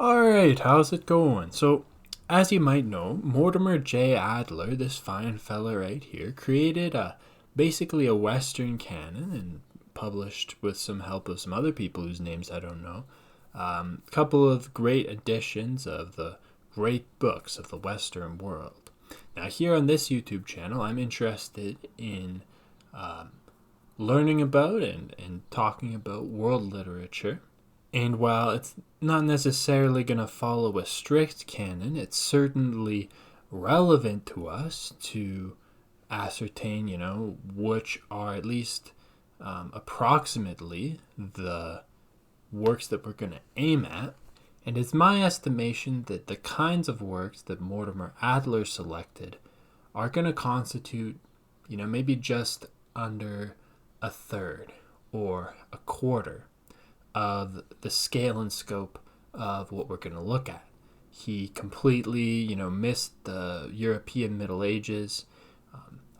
Alright, how's it going? So, as you might know, Mortimer J. Adler, this fine fella right here, created basically a Western canon and published with some help of some other people whose names I don't know. A couple of great editions of the great books of the Western world. Now, here on this YouTube channel, I'm interested in learning about and talking about world literature. And while it's not necessarily going to follow a strict canon, it's certainly relevant to us to ascertain, which are at least approximately the works that we're going to aim at. And it's my estimation that the kinds of works that Mortimer Adler selected are going to constitute, maybe just under a third or a quarter of the scale and scope of what we're going to look at. He completely, missed the European Middle Ages.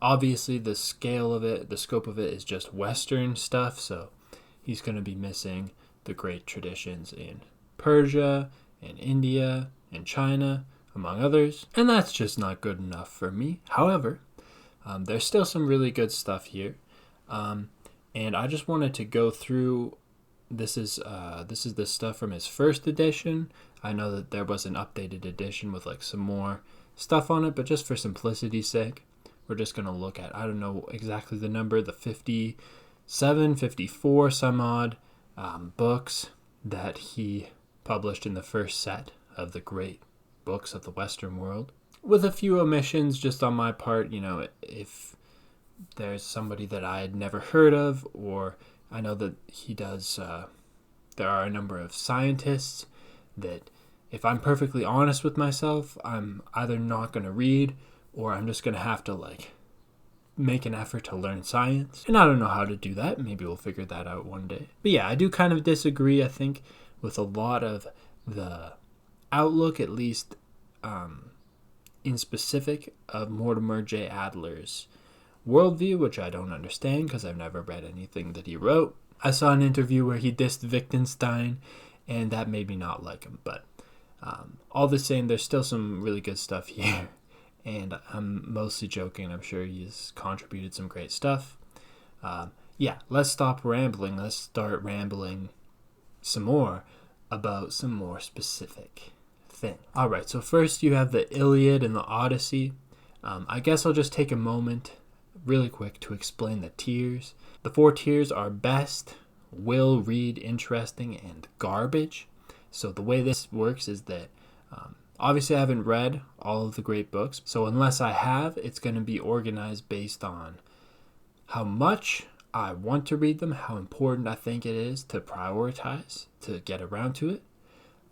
Obviously, the scale of it, the scope of it is just Western stuff, so he's going to be missing the great traditions in Persia and India and China, among others, and that's just not good enough for me. However, there's still some really good stuff here, and I just wanted to go through. This is the stuff from his first edition. I know that there was an updated edition with like some more stuff on it, but just for simplicity's sake, we're just going to look at, I don't know exactly the number, the 57, 54 some odd books that he published in the first set of the great books of the Western world. With a few omissions just on my part, if there's somebody that I had never heard of, or I know that he does, there are a number of scientists that, if I'm perfectly honest with myself, I'm either not going to read or I'm just going to have to make an effort to learn science. And I don't know how to do that. Maybe we'll figure that out one day. But yeah, I do kind of disagree, I think, with a lot of the outlook, at least in specific, of Mortimer J. Adler's worldview, which I don't understand because I've never read anything that he wrote. I saw an interview where he dissed Wittgenstein, and that made me not like him. But all the same, there's still some really good stuff here, and I'm mostly joking. I'm sure he's contributed some great stuff. Let's stop rambling. Let's start rambling some more about some more specific thing. All right, so first you have the Iliad and the Odyssey. I guess I'll just take a moment really quick to explain the tiers. The 4 tiers are best, will read, interesting, and garbage. So the way this works is that obviously I haven't read all of the great books, so unless I have, it's going to be organized based on how much I want to read them, how important I think it is to prioritize, to get around to it.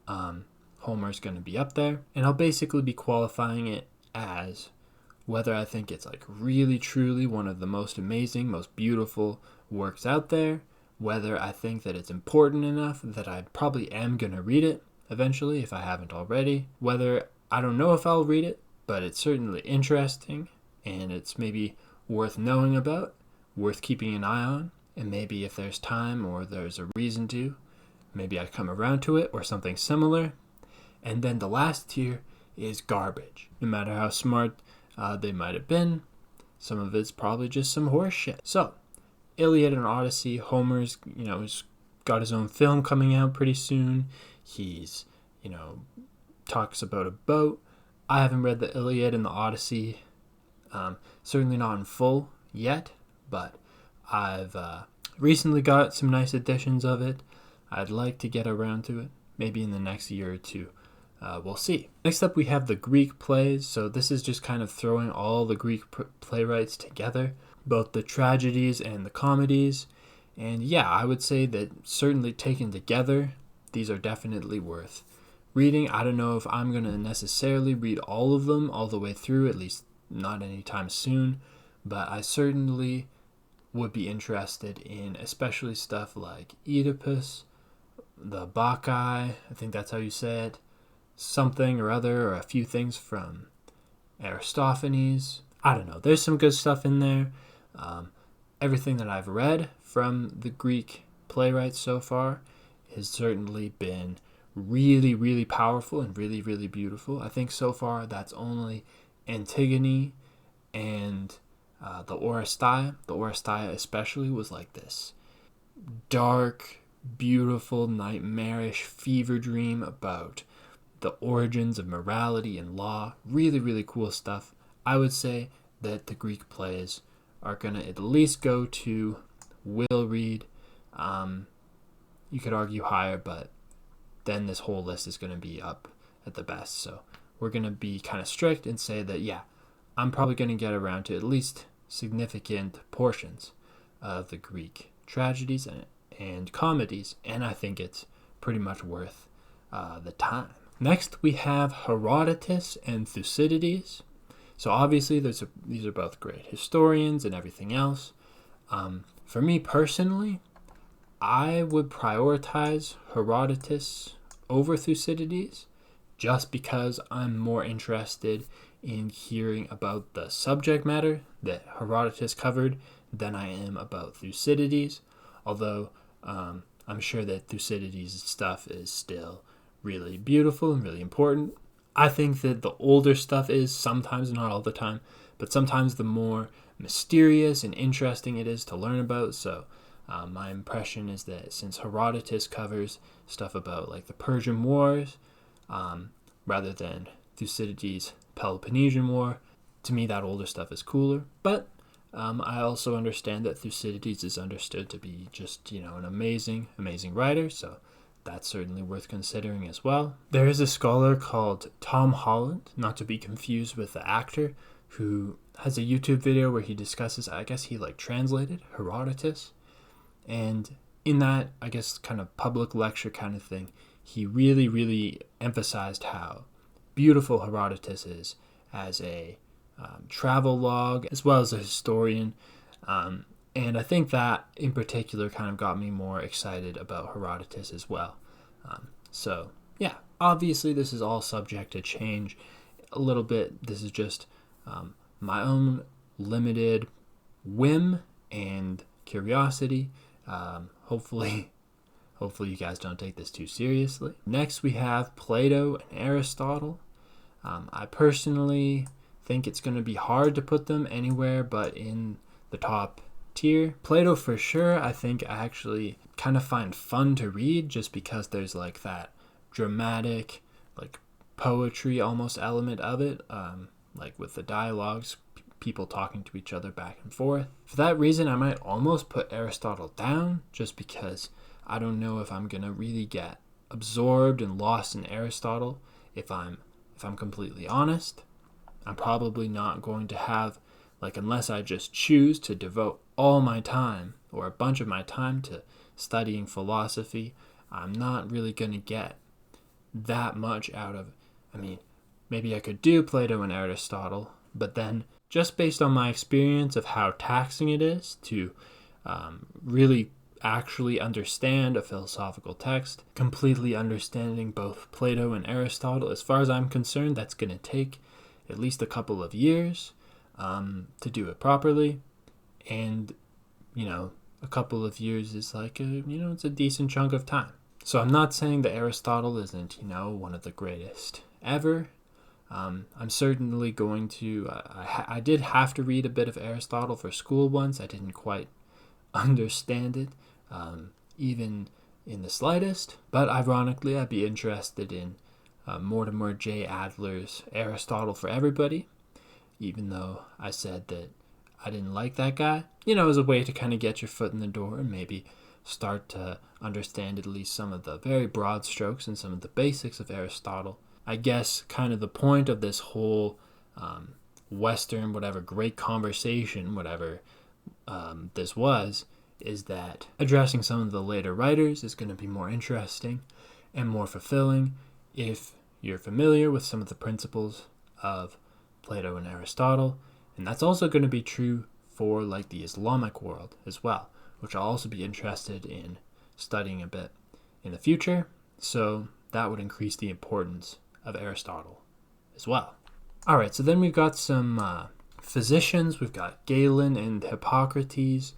Homer's going to be up there, and I'll basically be qualifying it as whether I think it's really truly one of the most amazing, most beautiful works out there, whether I think that it's important enough that I probably am going to read it eventually if I haven't already, whether I don't know if I'll read it, but it's certainly interesting and it's maybe worth knowing about, worth keeping an eye on, and maybe if there's time or there's a reason to, maybe I come around to it or something similar. And then the last tier is garbage. No matter how smart they might have been, some of it's probably just some horse shit. So, Iliad and Odyssey, Homer's, he's got his own film coming out pretty soon. He's, talks about a boat. I haven't read the Iliad and the Odyssey, certainly not in full yet, but I've recently got some nice editions of it. I'd like to get around to it, maybe in the next year or two. We'll see. Next up, we have the Greek plays. So this is just kind of throwing all the Greek playwrights together, both the tragedies and the comedies. And yeah, I would say that certainly taken together, these are definitely worth reading. I don't know if I'm going to necessarily read all of them all the way through, at least not anytime soon, but I certainly would be interested in especially stuff like Oedipus, the Bacchae, I think that's how you say it, something or other, or a few things from Aristophanes. I don't know. There's some good stuff in there. Everything that I've read from the Greek playwrights so far has certainly been really, really powerful and really, really beautiful. I think so far that's only Antigone and the Oresteia. The Oresteia especially was like this dark, beautiful, nightmarish fever dream about the origins of morality and law. Really, really cool stuff. I would say that the Greek plays are going to at least go to Will Reed. You could argue higher, but then this whole list is going to be up at the best. So we're going to be kind of strict and say that, yeah, I'm probably going to get around to at least significant portions of the Greek tragedies and comedies, and I think it's pretty much worth the time. Next, we have Herodotus and Thucydides. So obviously, these are both great historians and everything else. For me personally, I would prioritize Herodotus over Thucydides just because I'm more interested in hearing about the subject matter that Herodotus covered than I am about Thucydides, although I'm sure that Thucydides' stuff is still really beautiful and really important. I think that the older stuff is sometimes, not all the time, but sometimes the more mysterious and interesting it is to learn about. So my impression is that since Herodotus covers stuff about like the Persian Wars, rather than Thucydides' Peloponnesian War, to me that older stuff is cooler. But I also understand that Thucydides is understood to be just, an amazing, amazing writer. So that's certainly worth considering as well. There is a scholar called Tom Holland, not to be confused with the actor, who has a YouTube video where he discusses, I guess he translated Herodotus. And in that, I guess, kind of public lecture kind of thing, he really, really emphasized how beautiful Herodotus is as a travel log, as well as a historian. And I think that in particular kind of got me more excited about Herodotus as well. So yeah, obviously this is all subject to change a little bit. This is just my own limited whim and curiosity. Hopefully you guys don't take this too seriously. Next we have Plato and Aristotle. I personally think it's going to be hard to put them anywhere but in the top tier. Plato for sure, I think I actually kind of find fun to read just because there's that dramatic, poetry almost element of it, with the dialogues, people talking to each other back and forth. For that reason, I might almost put Aristotle down just because I don't know if I'm going to really get absorbed and lost in Aristotle. If I'm completely honest, I'm probably not going to have, unless I just choose to devote all my time or a bunch of my time to studying philosophy, I'm not really going to get that much out of, maybe I could do Plato and Aristotle, but then just based on my experience of how taxing it is to really actually understand a philosophical text, completely understanding both Plato and Aristotle, as far as I'm concerned, that's going to take at least a couple of years to do it properly. And, a couple of years is it's a decent chunk of time. So I'm not saying that Aristotle isn't, one of the greatest ever. I'm certainly going to, I did have to read a bit of Aristotle for school once. I didn't quite understand it, even in the slightest. But ironically, I'd be interested in Mortimer J. Adler's Aristotle for Everybody, even though I said that I didn't like that guy, as a way to kind of get your foot in the door and maybe start to understand at least some of the very broad strokes and some of the basics of Aristotle. I guess kind of the point of this whole Western, great conversation, this was, is that addressing some of the later writers is going to be more interesting and more fulfilling if you're familiar with some of the principles of Plato and Aristotle. And that's also going to be true for the Islamic world as well, which I'll also be interested in studying a bit in the future. So that would increase the importance of Aristotle as well. All right, so then we've got some physicians. We've got Galen and Hippocrates.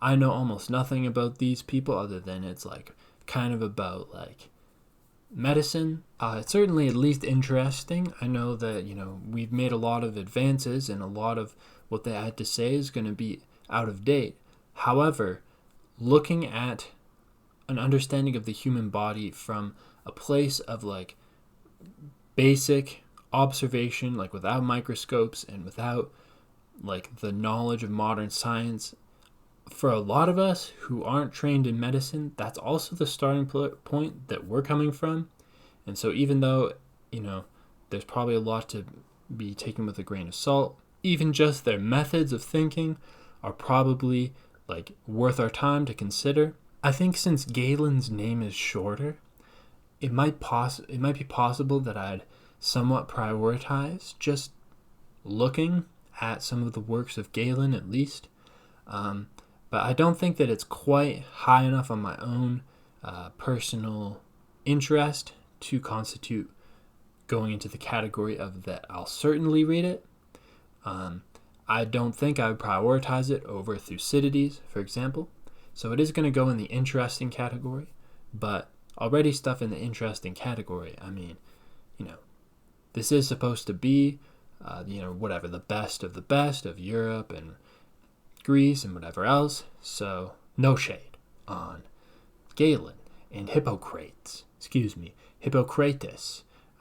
I know almost nothing about these people other than it's kind of about medicine. It's certainly at least interesting. I know that, we've made a lot of advances, and a lot of what they had to say is going to be out of date. However, looking at an understanding of the human body from a place of like basic observation, like without microscopes and without like the knowledge of modern science, for a lot of us who aren't trained in medicine, that's also the starting point that we're coming from. And so even though, there's probably a lot to be taken with a grain of salt, even just their methods of thinking are probably like worth our time to consider. I think since Galen's name is shorter, it might be possible that I'd somewhat prioritize just looking at some of the works of Galen at least. But I don't think that it's quite high enough on my own personal interest to constitute going into the category of that I'll certainly read it. I don't think I would prioritize it over Thucydides, for example. So it is going to go in the interesting category, but already stuff in the interesting category, I mean, this is supposed to be, whatever, the best of Europe and Greece and whatever else. So no shade on Galen and Hippocrates.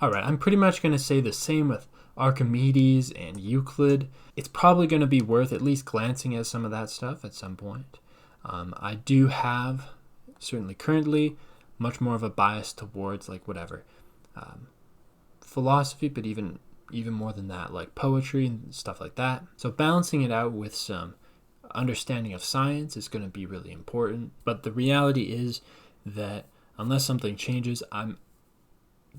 All right, I'm pretty much going to say the same with Archimedes and Euclid. It's probably going to be worth at least glancing at some of that stuff at some point. I do have, certainly currently, much more of a bias towards like whatever philosophy, but even more than that, like poetry and stuff like that. So balancing it out with some understanding of science is going to be really important. But the reality is that unless something changes, I'm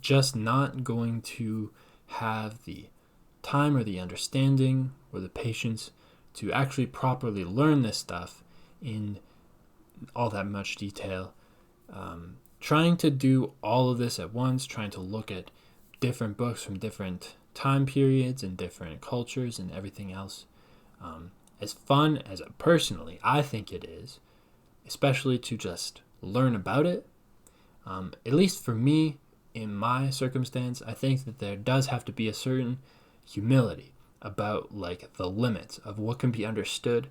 just not going to have the time or the understanding or the patience to actually properly learn this stuff in all that much detail. Trying to do all of this at once, trying to look at different books from different time periods and different cultures and everything else, as fun as personally I think it is, especially to just learn about it, at least for me, in my circumstance, I think that there does have to be a certain humility about like the limits of what can be understood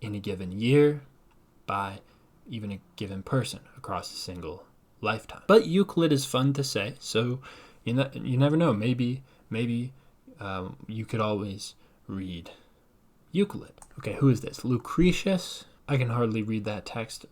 in a given year by even a given person across a single lifetime. But Euclid is fun to say, so you never know. Maybe you could always read Euclid. Okay, who is this? Lucretius? I can hardly read that text.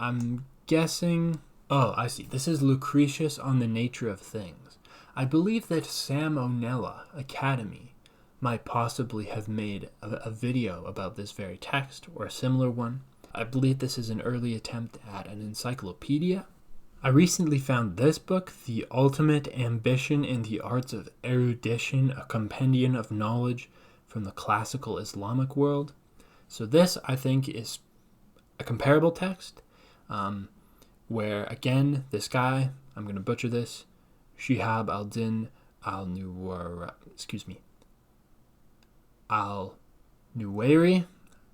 I'm guessing... Oh, I see. This is Lucretius on the Nature of Things. I believe that Salmonella Academy might possibly have made a video about this very text, or a similar one. I believe this is an early attempt at an encyclopedia. I recently found this book, The Ultimate Ambition in the Arts of Erudition, a compendium of knowledge from the classical Islamic world. So this, I think, is a comparable text, where, again, this guy, I'm going to butcher this, Shihab al-Din al-Nuwairi,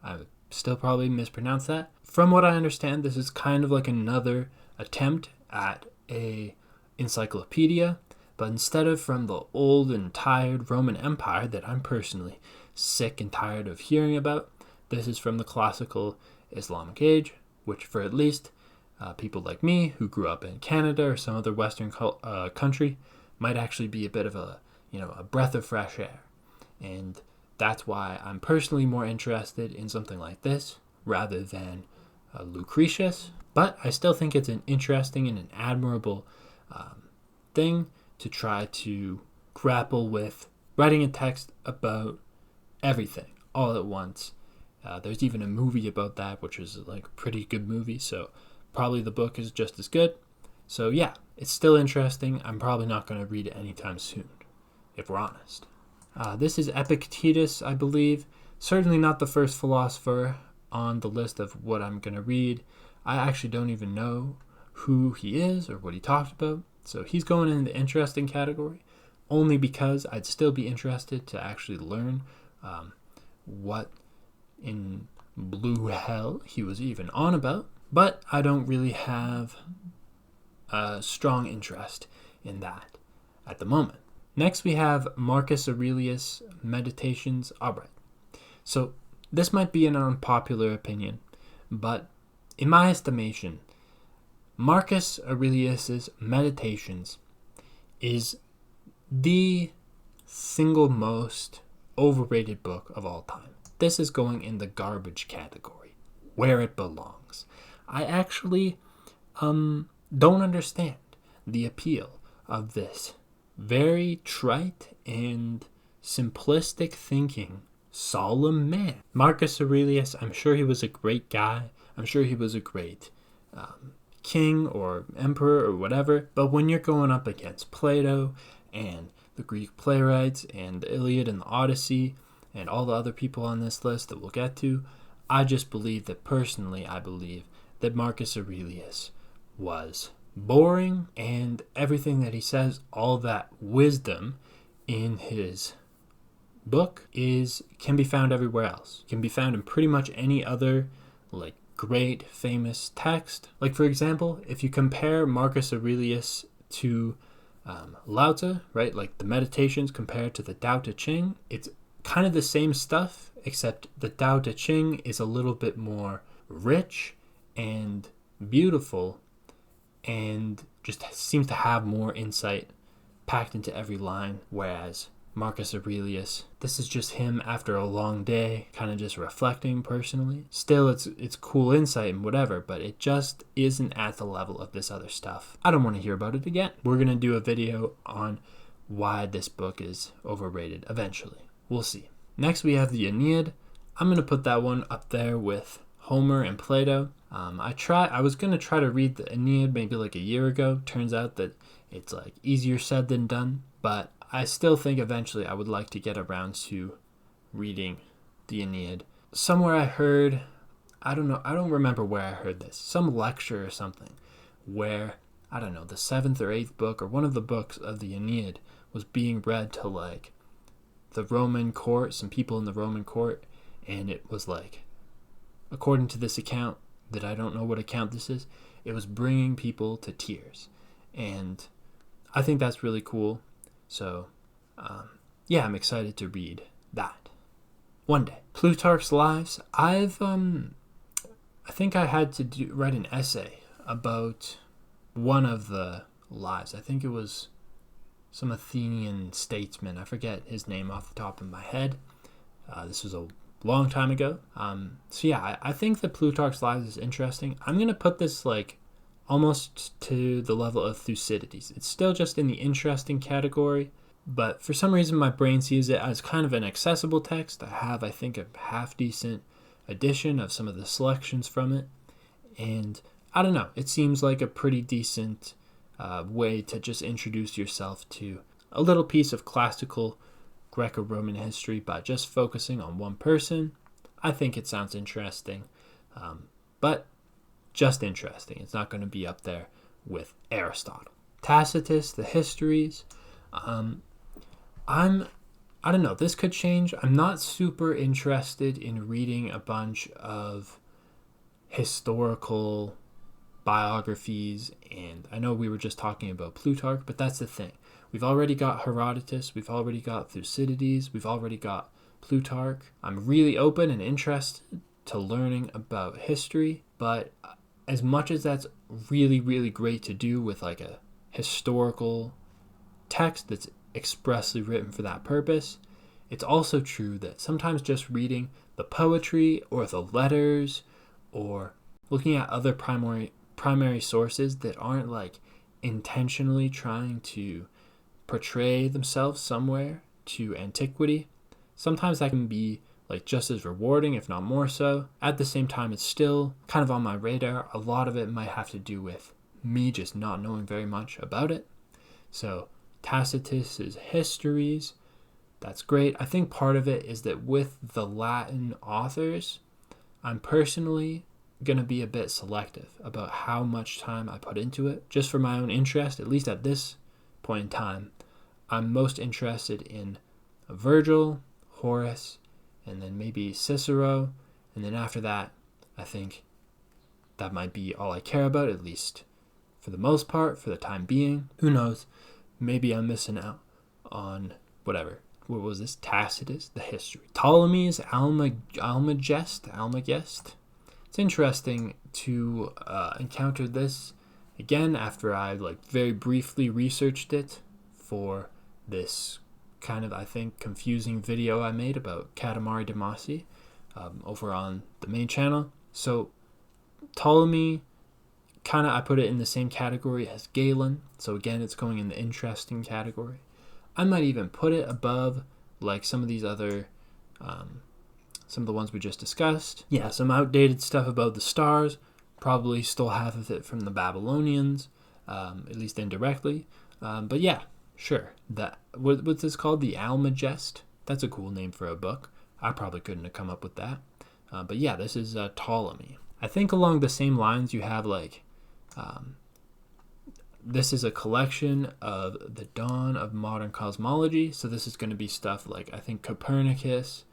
I still probably mispronounced that. From what I understand, this is kind of like another attempt at a encyclopedia, but instead of from the old and tired Roman Empire that I'm personally sick and tired of hearing about, this is from the classical Islamic age, which for at least people like me who grew up in Canada or some other Western country might actually be a bit of a breath of fresh air. And that's why I'm personally more interested in something like this rather than Lucretius. But I still think it's an interesting and an admirable thing to try to grapple with writing a text about everything all at once. There's even a movie about that, which is like a pretty good movie, so probably the book is just as good. So yeah, it's still interesting. I'm probably not going to read it anytime soon, if we're honest. This is Epictetus, I believe. Certainly not the first philosopher on the list of what I'm going to read. I actually don't even know who he is or what he talked about. So he's going in the interesting category, only because I'd still be interested to actually learn what in blue hell he was even on about. But I don't really have a strong interest in that at the moment. Next, we have Marcus Aurelius Meditations. All right. So this might be an unpopular opinion, but in my estimation, Marcus Aurelius's Meditations is the single most overrated book of all time. This is going in the garbage category, where it belongs. I actually don't understand the appeal of this very trite and simplistic thinking solemn man. Marcus Aurelius, I'm sure he was a great guy. I'm sure he was a great king or emperor or whatever. But when you're going up against Plato and the Greek playwrights and the Iliad and the Odyssey and all the other people on this list that we'll get to, I just believe that personally, I believe that Marcus Aurelius was boring, and everything that he says, all that wisdom in his book can be found everywhere else. Can be found in pretty much any other like great famous text. Like for example, if you compare Marcus Aurelius to Lao Tzu, right? Like the Meditations compared to the Tao Te Ching, it's kind of the same stuff, except the Tao Te Ching is a little bit more rich and beautiful and just seems to have more insight packed into every line, whereas Marcus Aurelius, this is just him after a long day, kind of just reflecting personally. Still, it's cool insight and whatever, but it just isn't at the level of this other stuff. I don't want to hear about it again. We're going to do a video on why this book is overrated eventually. We'll see. Next, we have the Aeneid. I'm going to put that one up there with Homer and Plato. I was going to try to read the Aeneid maybe like a year ago. Turns out that it's like easier said than done, but I still think eventually I would like to get around to reading the Aeneid. Somewhere I heard, I don't remember where I heard this, some lecture or something, where, I don't know, the 7th or 8th book or one of the books of the Aeneid was being read to like the Roman court, some people in the Roman court, and it was like, according to this account, that I don't know what account this is, it was bringing people to tears. And I think that's really cool. So, I'm excited to read that one day. Plutarch's Lives. I think I had to write an essay about one of the lives. I think it was some Athenian statesman. I forget his name off the top of my head. This was a long time ago. I think that Plutarch's Lives is interesting. I'm going to put this like almost to the level of Thucydides. It's still just in the interesting category, but for some reason my brain sees it as kind of an accessible text. I have, I think, a half-decent edition of some of the selections from it, and I don't know, it seems like a pretty decent way to just introduce yourself to a little piece of classical Greco-Roman history by just focusing on one person. I think it sounds interesting, but just interesting. It's not going to be up there with Aristotle. Tacitus, the Histories. I don't know, this could change. I'm not super interested in reading a bunch of historical biographies, and I know we were just talking about Plutarch, but that's the thing. We've already got Herodotus, we've already got Thucydides, we've already got Plutarch. I'm really open and interested to learning about history, but as much as that's really, really great to do with like a historical text that's expressly written for that purpose, it's also true that sometimes just reading the poetry or the letters or looking at other primary sources that aren't like intentionally trying to portray themselves somewhere to antiquity, sometimes that can be like just as rewarding, if not more so. At the same time, it's still kind of on my radar. A lot of it might have to do with me just not knowing very much about it. So Tacitus's Histories, that's great. I think part of it is that with the Latin authors, I'm personally going to be a bit selective about how much time I put into it, just for my own interest. At least at this point in time, I'm most interested in Virgil, Horace, and then maybe Cicero, and then after that, I think that might be all I care about, at least for the most part, for the time being. Who knows? Maybe I'm missing out on whatever. What was this? Tacitus, the history. Ptolemy's Almagest. It's interesting to encounter this again after I very briefly researched it for this kind of, I think, confusing video I made about Katamari Damacy over on the main channel. So Ptolemy, kind of, I put it in the same category as Galen. So again, it's going in the interesting category. I might even put it above some of these other, some of the ones we just discussed. Yeah, some outdated stuff about the stars. Probably stole half of it from the Babylonians, at least indirectly. But yeah, sure. What's this called? The Almagest? That's a cool name for a book. I probably couldn't have come up with that. But yeah, this is Ptolemy. I think along the same lines you have this is a collection of the dawn of modern cosmology. So this is going to be stuff I think Copernicus,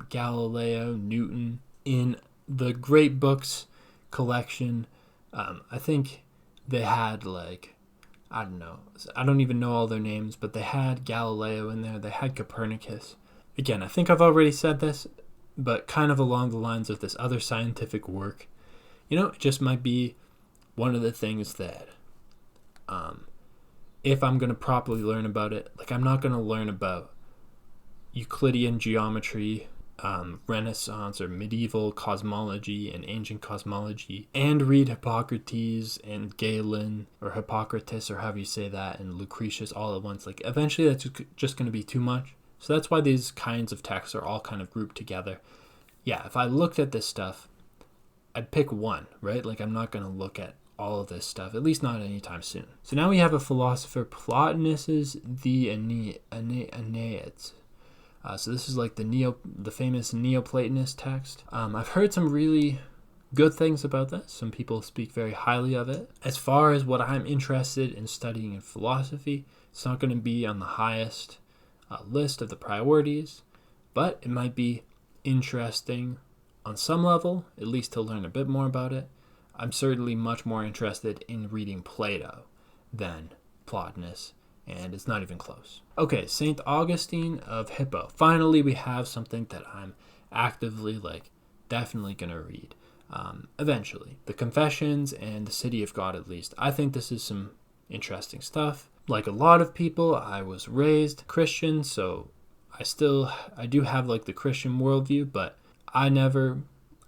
Galileo, Newton. In the Great Books collection, I think they had I don't know. I don't even know all their names, but they had Galileo in there. They had Copernicus. Again, I think I've already said this, but kind of along the lines of this other scientific work. It just might be one of the things that if I'm going to properly learn about it, I'm not going to learn about Euclidean geometry, Renaissance or medieval cosmology and ancient cosmology, and read Hippocrates and Galen or Hippocrates or however you say that and Lucretius all at once. Eventually that's just going to be too much. So that's why these kinds of texts are all kind of grouped together. Yeah, if I looked at this stuff, I'd pick one, right? I'm not going to look at all of this stuff, at least not anytime soon. So now we have a philosopher, Plotinus's The Aeneid. So this is the famous Neoplatonist text. I've heard some really good things about this. Some people speak very highly of it. As far as what I'm interested in studying in philosophy, it's not going to be on the highest list of the priorities, but it might be interesting on some level, at least to learn a bit more about it. I'm certainly much more interested in reading Plato than Plotinus, and it's not even close. Okay, St. Augustine of Hippo. Finally, we have something that I'm actively, definitely going to read eventually. The Confessions and the City of God, at least. I think this is some interesting stuff. Like a lot of people, I was raised Christian, so I do have the Christian worldview, but I never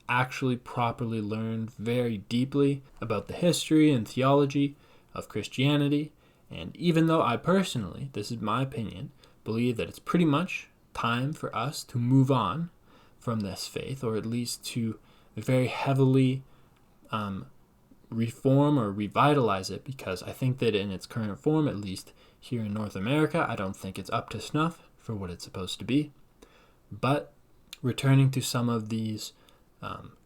actually properly learned very deeply about the history and theology of Christianity. And even though I personally, this is my opinion, believe that it's pretty much time for us to move on from this faith, or at least to very heavily reform or revitalize it, because I think that in its current form, at least here in North America, I don't think it's up to snuff for what it's supposed to be. But returning to some of these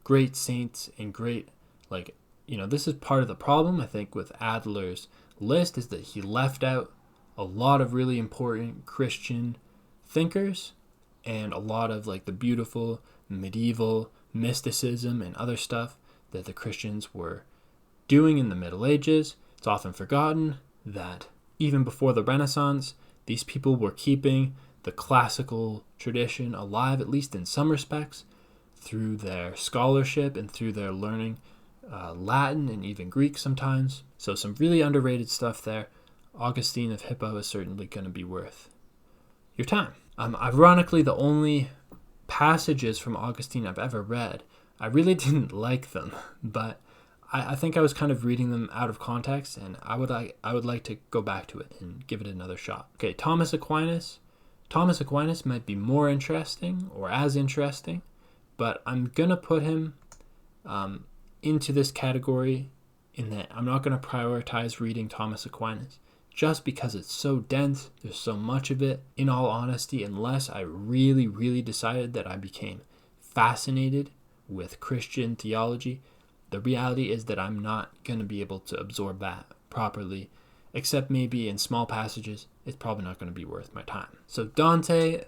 great saints and great, this is part of the problem, I think, with Adler's list, is that he left out a lot of really important Christian thinkers and a lot of the beautiful medieval mysticism and other stuff that the Christians were doing in the Middle Ages. It's often forgotten that even before the Renaissance, these people were keeping the classical tradition alive, at least in some respects, through their scholarship and through their learning Latin and even Greek sometimes. So some really underrated stuff there. Augustine of Hippo is certainly going to be worth your time. Ironically, the only passages from Augustine I've ever read, I really didn't like them, but I think I was kind of reading them out of context, and I would like to go back to it and give it another shot. Okay, Thomas Aquinas. Thomas Aquinas might be more interesting or as interesting, but I'm going to put him into this category in that I'm not going to prioritize reading Thomas Aquinas just because it's so dense. There's so much of it. In all honesty, unless I really, really decided that I became fascinated with Christian theology, the reality is that I'm not going to be able to absorb that properly, except maybe in small passages. It's probably not going to be worth my time. So Dante,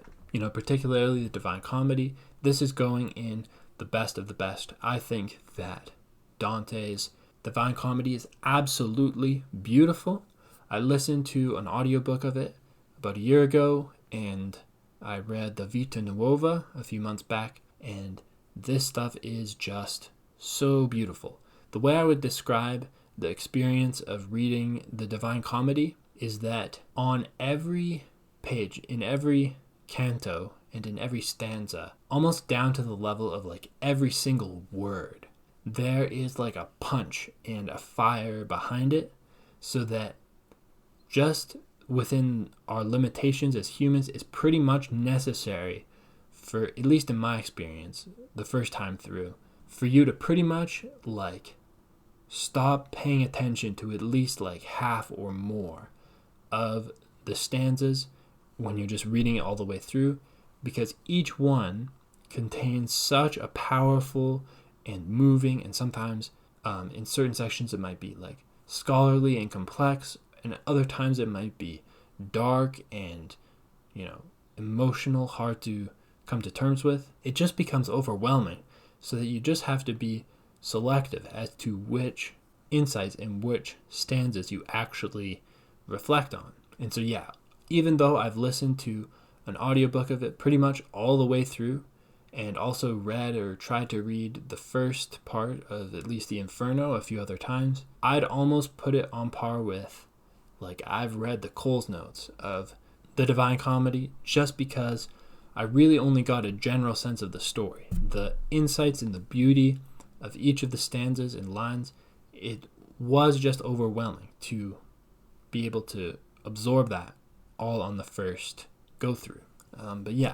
particularly the Divine Comedy, this is going in the best of the best. I think that Dante's The Divine Comedy is absolutely beautiful. I listened to an audiobook of it about a year ago, and I read the Vita Nuova a few months back, and this stuff is just so beautiful. The way I would describe the experience of reading the Divine Comedy is that on every page, in every canto, and in every stanza, almost down to the level of like every single word, there is like a punch and a fire behind it, so that just within our limitations as humans is pretty much necessary for, at least in my experience, the first time through, for you to pretty much like stop paying attention to at least like half or more of the stanzas when you're just reading it all the way through, because each one contains such a powerful and moving, and sometimes in certain sections it might be like scholarly and complex, and other times it might be dark and, emotional, hard to come to terms with. It just becomes overwhelming, so that you just have to be selective as to which insights and which stanzas you actually reflect on. And so even though I've listened to an audiobook of it pretty much all the way through, and also read or tried to read the first part of at least the Inferno a few other times, I'd almost put it on par with, like, I've read the Coles Notes of the Divine Comedy, just because I really only got a general sense of the story. The insights and the beauty of each of the stanzas and lines, it was just overwhelming to be able to absorb that all on the first go through.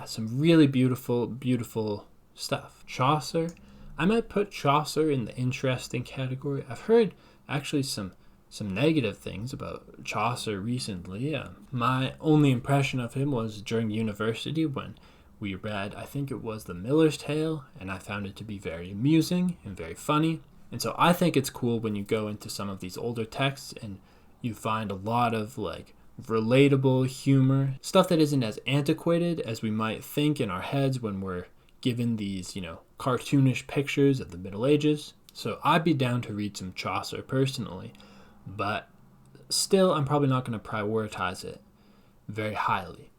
Some really beautiful, beautiful stuff. Chaucer, I might put Chaucer in the interesting category. I've heard actually some negative things about Chaucer recently. My only impression of him was during university when we read, I think it was The Miller's Tale, and I found it to be very amusing and very funny. And so I think it's cool when you go into some of these older texts and you find a lot of like relatable humor, stuff that isn't as antiquated as we might think in our heads when we're given these, cartoonish pictures of the Middle Ages. So I'd be down to read some Chaucer personally, but still I'm probably not going to prioritize it very highly.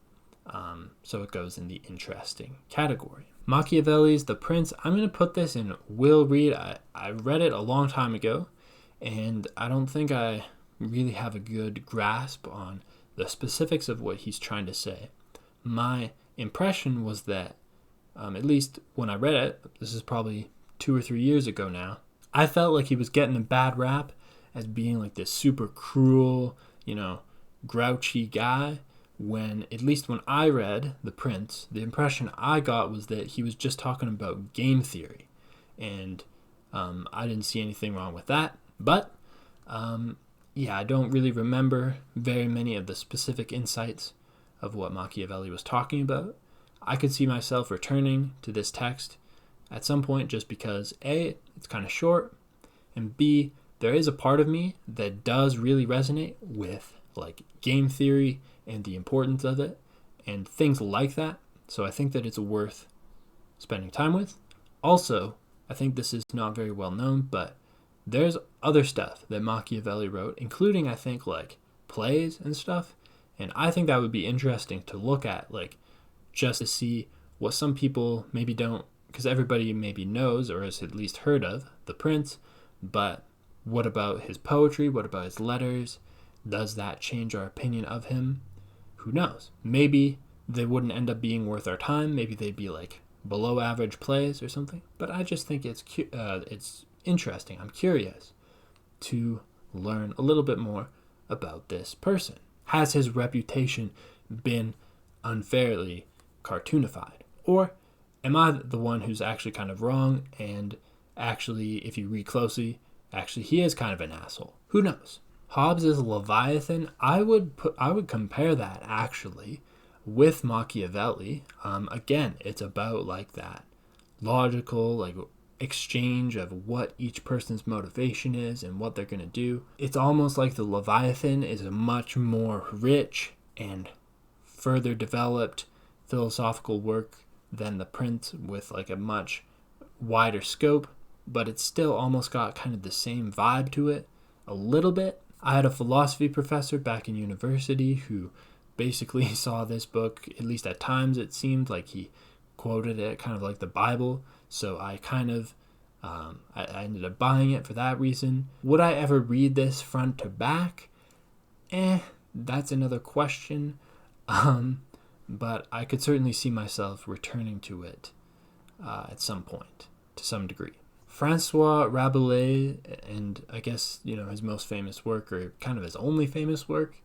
So it goes in the interesting category. Machiavelli's The Prince, I'm going to put this in will read. I read it a long time ago, and I don't think I really have a good grasp on the specifics of what he's trying to say. My impression was that, at least when I read it, this is probably 2 or 3 years ago now, I felt like he was getting a bad rap as being like this super cruel, grouchy guy, when, at least when I read The Prince, the impression I got was that he was just talking about game theory. And I didn't see anything wrong with that. But, I don't really remember very many of the specific insights of what Machiavelli was talking about. I could see myself returning to this text at some point just because A, it's kind of short, and B, there is a part of me that does really resonate with like game theory and the importance of it and things like that. So I think that it's worth spending time with. Also, I think this is not very well known, but there's other stuff that Machiavelli wrote, including I think like plays and stuff. And I think that would be interesting to look at, like just to see what some people maybe don't, because everybody maybe knows or has at least heard of The Prince, but what about his poetry? What about his letters? Does that change our opinion of him? Who knows? Maybe they wouldn't end up being worth our time. Maybe they'd be like below average plays or something. But I just think it's interesting. I'm curious to learn a little bit more about this person. Has his reputation been unfairly cartoonified? Or am I the one who's actually kind of wrong, and actually, if you read closely, actually he is kind of an asshole? Who knows? Hobbes's Leviathan, I would compare that actually with Machiavelli. Again, it's about like that logical like exchange of what each person's motivation is and what they're going to do. It's almost like the Leviathan is a much more rich and further developed philosophical work than The Prince, with like a much wider scope. but it's still almost got kind of the same vibe to it a little bit. I had a philosophy professor back in university who basically saw this book, at least at times it seemed like he quoted it kind of like the Bible. So I kind of, I ended up buying it for that reason. Would I ever read this front to back? That's another question. But I could certainly see myself returning to it at some point, to some degree. Francois Rabelais, and I guess, his most famous work, or kind of his only famous work,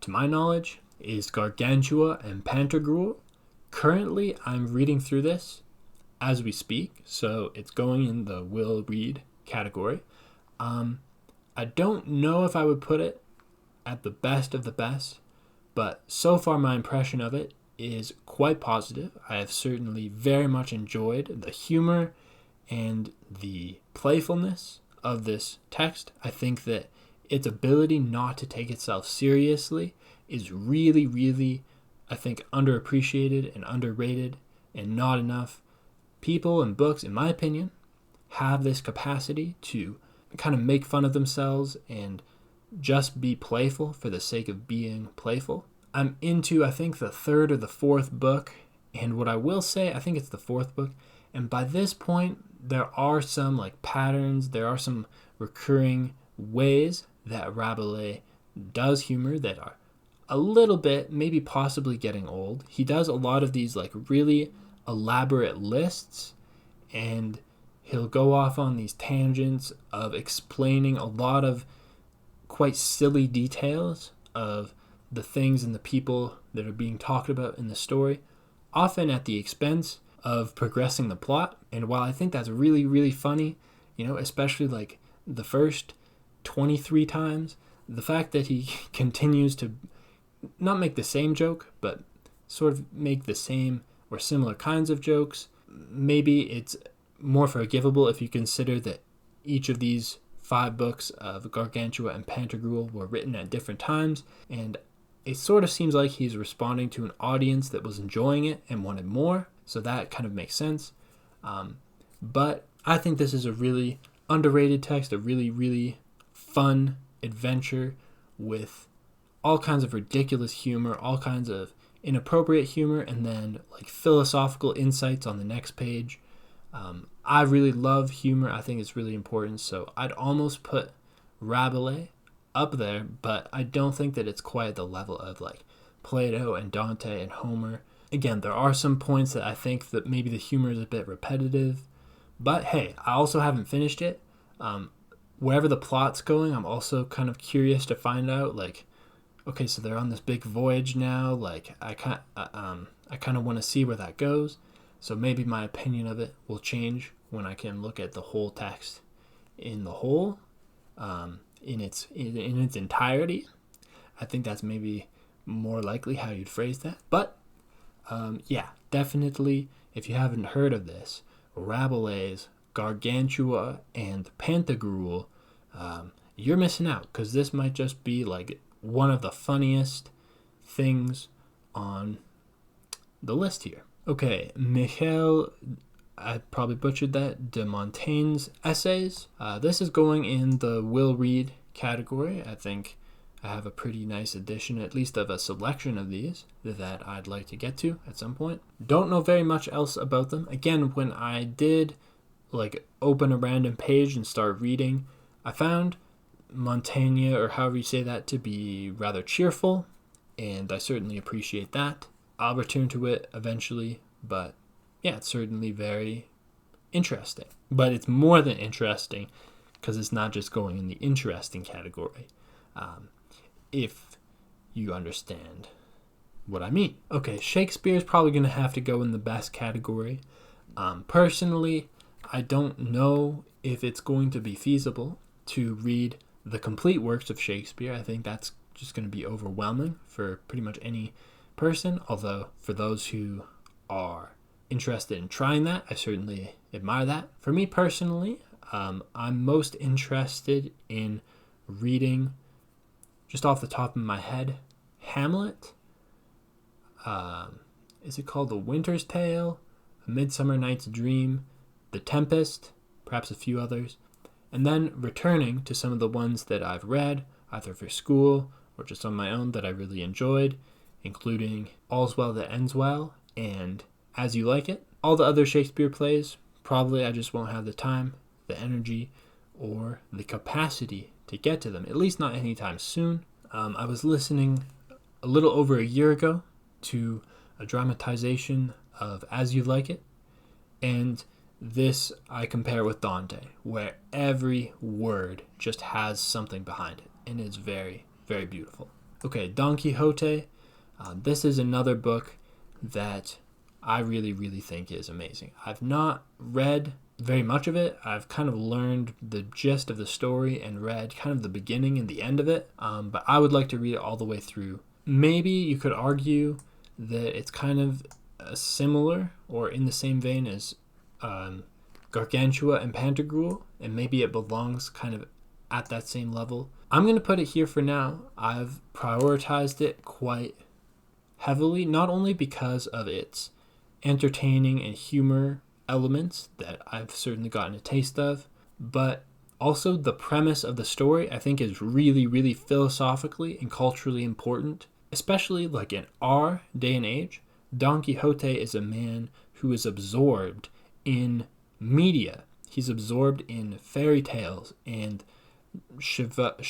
to my knowledge, is Gargantua and Pantagruel. Currently, I'm reading through this as we speak, so it's going in the will read category. I don't know if I would put it at the best of the best, but so far my impression of it is quite positive. I have certainly very much enjoyed the humor and the playfulness of this text. I think that its ability not to take itself seriously is really, really, I think, underappreciated and underrated, and not enough people and books, in my opinion, have this capacity to kind of make fun of themselves and just be playful for the sake of being playful. I'm into, I think, the third or the fourth book, and what I will say, I think it's the fourth book, and by this point, there are some patterns, there are some recurring ways that Rabelais does humor that are a little bit, maybe possibly getting old. He does a lot of these really elaborate lists, and he'll go off on these tangents of explaining a lot of quite silly details of the things and the people that are being talked about in the story, often at the expense of progressing the plot. And while I think that's really, really funny, especially the first 23 times, the fact that he continues to not make the same joke, but sort of make the same or similar kinds of jokes, maybe it's more forgivable if you consider that each of these 5 books of Gargantua and Pantagruel were written at different times, and it sort of seems like he's responding to an audience that was enjoying it and wanted more, so that kind of makes sense. But I think this is a really underrated text, a really, really fun adventure with all kinds of ridiculous humor, all kinds of inappropriate humor, and then philosophical insights on the next page. I really love humor. I think it's really important, so I'd almost put Rabelais up there, but I don't think that it's quite at the level of Plato and Dante and Homer. Again, there are some points that I think that maybe the humor is a bit repetitive, but hey, I also haven't finished it. Wherever the plot's going, I'm also kind of curious to find out, okay, so they're on this big voyage now, I kind of want to see where that goes, so maybe my opinion of it will change when I can look at the whole text in the whole, in its entirety. I think that's maybe more likely how you'd phrase that, but yeah, definitely, if you haven't heard of this, Rabelais' Gargantua and Pantagruel, you're missing out, because this might just be one of the funniest things on the list here. Okay, Michel, I probably butchered that, de Montaigne's essays. This is going in the will read category. I think I have a pretty nice edition, at least of a selection of these, that I'd like to get to at some point. Don't know very much else about them. Again, when I did open a random page and start reading, I found Montaigne, or however you say that, to be rather cheerful, and I certainly appreciate that. I'll return to it eventually, but yeah, it's certainly very interesting. But it's more than interesting, because it's not just going in the interesting category, if you understand what I mean. Okay, Shakespeare is probably going to have to go in the best category. Personally, I don't know if it's going to be feasible to read the complete works of Shakespeare. I think that's just going to be overwhelming for pretty much any person, although for those who are interested in trying that, I certainly admire that. For me personally, I'm most interested in reading, just off the top of my head, Hamlet. Is it called The Winter's Tale? A Midsummer Night's Dream? The Tempest? perhaps a few others, and then returning to some of the ones that I've read, either for school or just on my own that I really enjoyed, including All's Well That Ends Well and As You Like It. All the other Shakespeare plays, probably I just won't have the time, the energy, or the capacity to get to them, at least not anytime soon. I was listening a little over a year ago to a dramatization of As You Like It, and this I compare with Dante, where every word just has something behind it, and it's very, very beautiful. Okay, Don Quixote. This is another book that I really, really think is amazing. I've not read very much of it. I've kind of learned the gist of the story and read kind of the beginning and the end of it, but I would like to read it all the way through. Maybe you could argue that it's kind of similar or in the same vein as Gargantua and Pantagruel, and maybe it belongs kind of at that same level. I'm going to put it here for now. I've prioritized it quite heavily, not only because of its entertaining and humor elements that I've certainly gotten a taste of, but also the premise of the story I think is really, really philosophically and culturally important, especially like in our day and age. Don Quixote is a man who is absorbed in media. He's absorbed in fairy tales and chivalric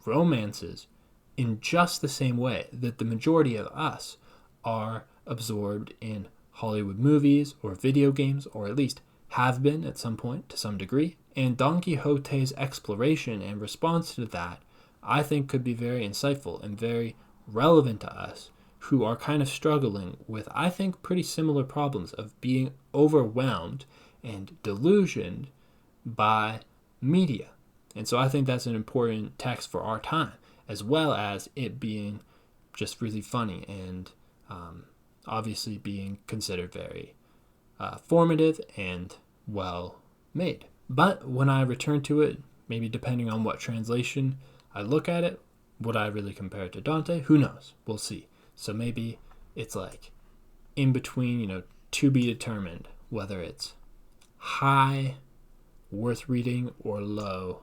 romances in just the same way that the majority of us are absorbed in Hollywood movies or video games, or at least have been at some point to some degree. And Don Quixote's exploration and response to that, I think, could be very insightful and very relevant to us who are kind of struggling with, I think, pretty similar problems of being overwhelmed and delusioned by media. And so I think that's an important text for our time, as well as it being just really funny and obviously being considered very formative and well made. But when I return to it, maybe depending on what translation I look at it, would I really compare it to Dante? Who knows? We'll see. So maybe it's like in between, to be determined, whether it's high, worth reading, or low,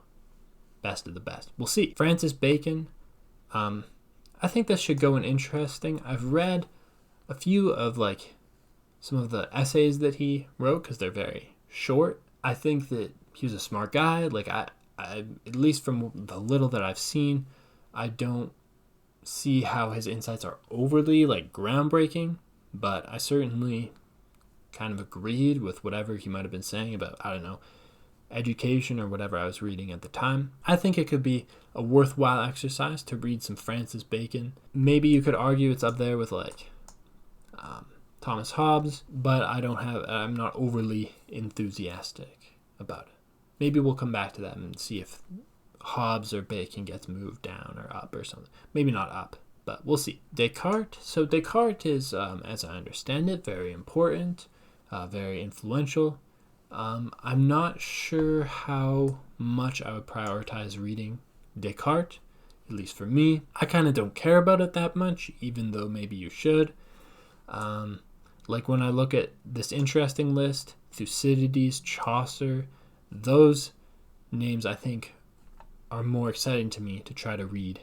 best of the best. We'll see. Francis Bacon, I think this should go in interesting. I've read a few of some of the essays that he wrote because they're very short. I think that he was a smart guy. I at least from the little that I've seen, I don't see how his insights are overly groundbreaking, but I certainly kind of agreed with whatever he might have been saying about, I don't know, education or whatever I was reading at the time. I think it could be a worthwhile exercise to read some Francis Bacon. Maybe you could argue it's up there with Thomas Hobbes, but I'm not overly enthusiastic about it. Maybe we'll come back to that and see if Hobbes or Bacon gets moved down or up or something. Maybe not up, but we'll see. Descartes. So Descartes is, as I understand it, very important, very influential. I'm not sure how much I would prioritize reading Descartes, at least for me. I kind of don't care about it that much, even though maybe you should. When I look at this interesting list, Thucydides, Chaucer, those names I think are more exciting to me to try to read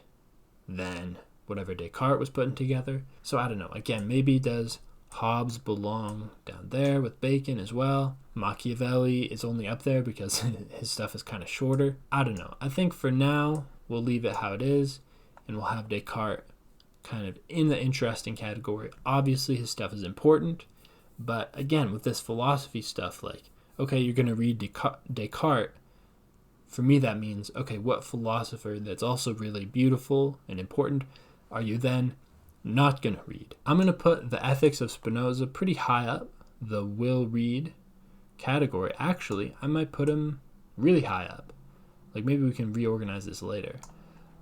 than whatever Descartes was putting together. So I don't know. Again, maybe does Hobbes belong down there with Bacon as well? Machiavelli is only up there because his stuff is kind of shorter. I don't know. I think for now, we'll leave it how it is, and we'll have Descartes kind of in the interesting category. Obviously, his stuff is important, but again, with this philosophy stuff, okay, you're going to read Descartes. For me, that means, okay, what philosopher that's also really beautiful and important are you then not going to read? I'm going to put the Ethics of Spinoza pretty high up, the will read category. Actually, I might put him really high up. Maybe we can reorganize this later.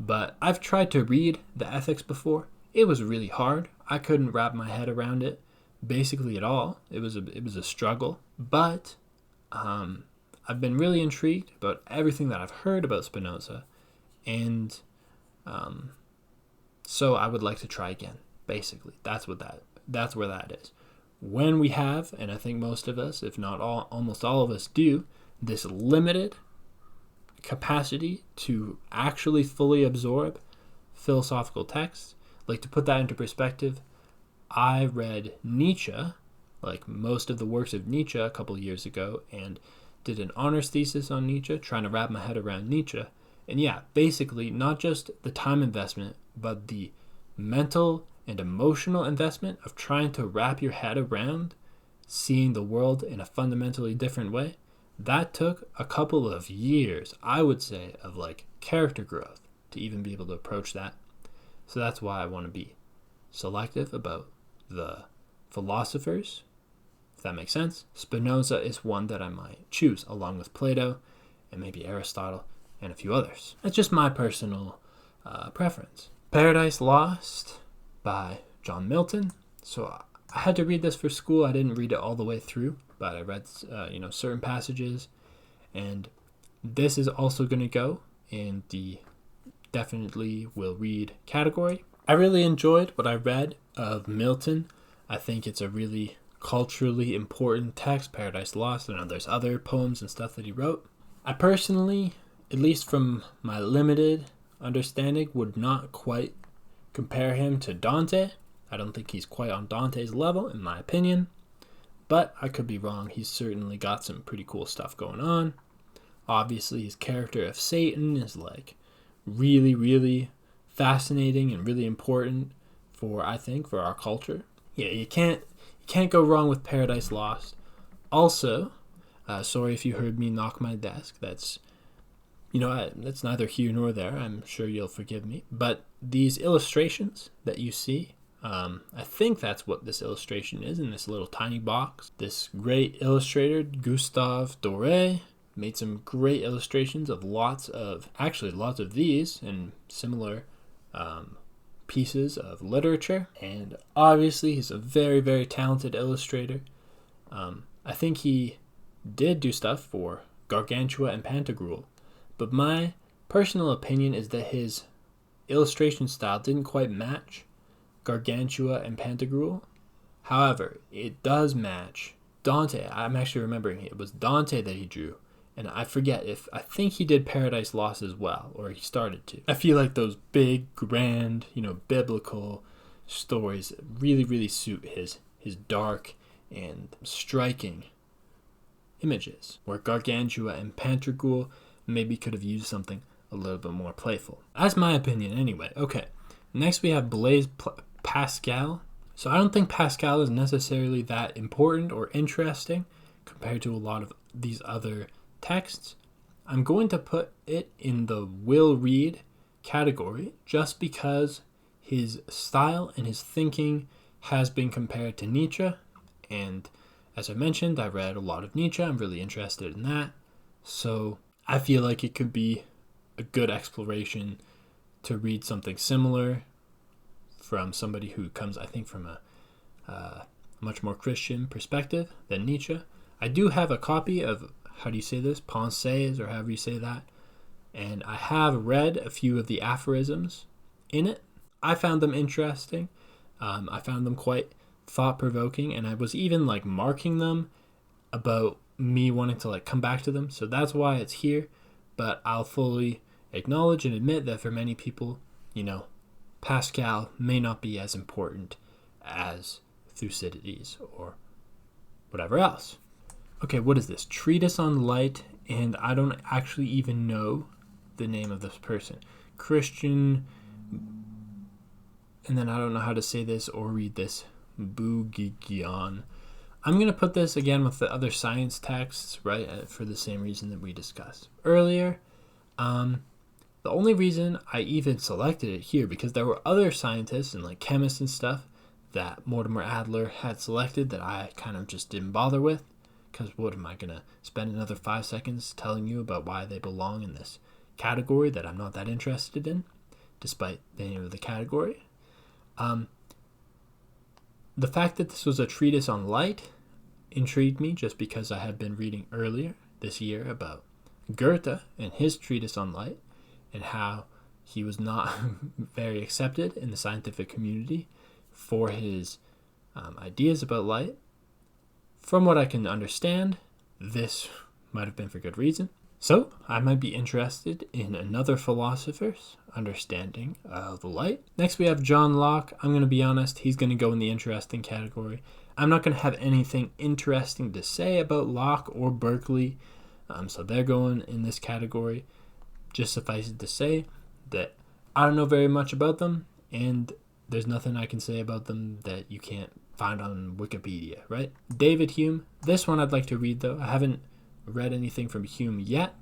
But I've tried to read the Ethics before. It was really hard. I couldn't wrap my head around it basically at all. It was a struggle. But I've been really intrigued about everything that I've heard about Spinoza, and so I would like to try again. Basically, that's where that is. when we have, and I think most of us, if not all, almost all of us do, this limited capacity to actually fully absorb philosophical texts. Like, to put that into perspective, I read Nietzsche, like most of the works of Nietzsche, a couple of years ago, and did an honors thesis on Nietzsche, trying to wrap my head around Nietzsche. And yeah, basically, not just the time investment, but the mental and emotional investment of trying to wrap your head around seeing the world in a fundamentally different way. That took a couple of years, I would say, of like character growth to even be able to approach that. So that's why I want to be selective about the philosophers, if that makes sense. Spinoza is one that I might choose, along with Plato and maybe Aristotle and a few others. That's just my personal preference. Paradise Lost by John Milton. So I had to read this for school. I didn't read it all the way through, but I read certain passages, and this is also going to go in the definitely will read category. I really enjoyed what I read of Milton. I think it's a really culturally important text, Paradise Lost. I know there's other poems and stuff that he wrote. I personally, at least from my limited understanding, would not quite compare him to Dante. I don't think he's quite on Dante's level, in my opinion, but I could be wrong. He's certainly got some pretty cool stuff going on. Obviously, his character of Satan is like really, really fascinating and really important for our culture. Yeah, you can't go wrong with Paradise Lost. Also, sorry if you heard me knock my desk. That's neither here nor there. I'm sure you'll forgive me. But these illustrations that you see, I think that's what this illustration is in this little tiny box. This great illustrator, Gustave Doré, made some great illustrations of lots of these and similar pieces of literature. And obviously, he's a very, very talented illustrator. I think he did do stuff for Gargantua and Pantagruel. But my personal opinion is that his illustration style didn't quite match Gargantua and Pantagruel. However, it does match Dante. I'm actually remembering it was Dante that he drew. And I think he did Paradise Lost as well, or he started to. I feel like those big, grand, biblical stories really, really suit his dark and striking images, where Gargantua and Pantagruel maybe could have used something a little bit more playful. That's my opinion anyway. Okay, next we have Blaise Pascal. So I don't think Pascal is necessarily that important or interesting compared to a lot of these other texts. I'm going to put it in the will read category just because his style and his thinking has been compared to Nietzsche. And as I mentioned, I read a lot of Nietzsche. I'm really interested in that. So I feel like it could be a good exploration to read something similar from somebody who comes, I think, from a much more Christian perspective than Nietzsche. I do have a copy of, how do you say this? Pensées, or however you say that. And I have read a few of the aphorisms in it. I found them interesting. I found them quite thought-provoking, and I was even marking them about me wanting to come back to them. So that's why it's here. But I'll fully acknowledge and admit that for many people, Pascal may not be as important as Thucydides or whatever else. Okay, what is this? Treatise on Light, and I don't actually even know the name of this person. Christian, and then I don't know how to say this or read this, Bouguignon. I'm going to put this again with the other science texts, right, for the same reason that we discussed earlier. The only reason I even selected it here, because there were other scientists and chemists and stuff that Mortimer Adler had selected that I kind of just didn't bother with. Because what am I going to spend another 5 seconds telling you about why they belong in this category that I'm not that interested in, despite the name of the category? The fact that this was a treatise on light intrigued me just because I had been reading earlier this year about Goethe and his treatise on light and how he was not very accepted in the scientific community for his ideas about light. from what I can understand, this might have been for good reason. So I might be interested in another philosopher's understanding of the light. Next we have John Locke. I'm going to be honest, he's going to go in the interesting category. I'm not going to have anything interesting to say about Locke or Berkeley, so they're going in this category. Just suffice it to say that I don't know very much about them, and there's nothing I can say about them that you can't find on Wikipedia, right? David Hume. This one I'd like to read, though. I haven't read anything from Hume yet,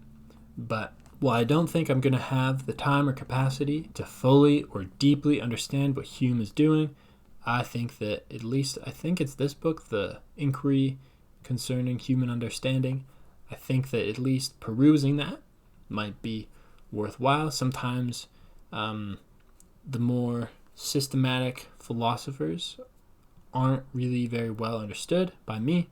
but while I don't think I'm going to have the time or capacity to fully or deeply understand what Hume is doing, I think that I think it's this book, The Inquiry Concerning Human Understanding. I think that at least perusing that might be worthwhile. Sometimes the more systematic philosophers aren't really very well understood by me,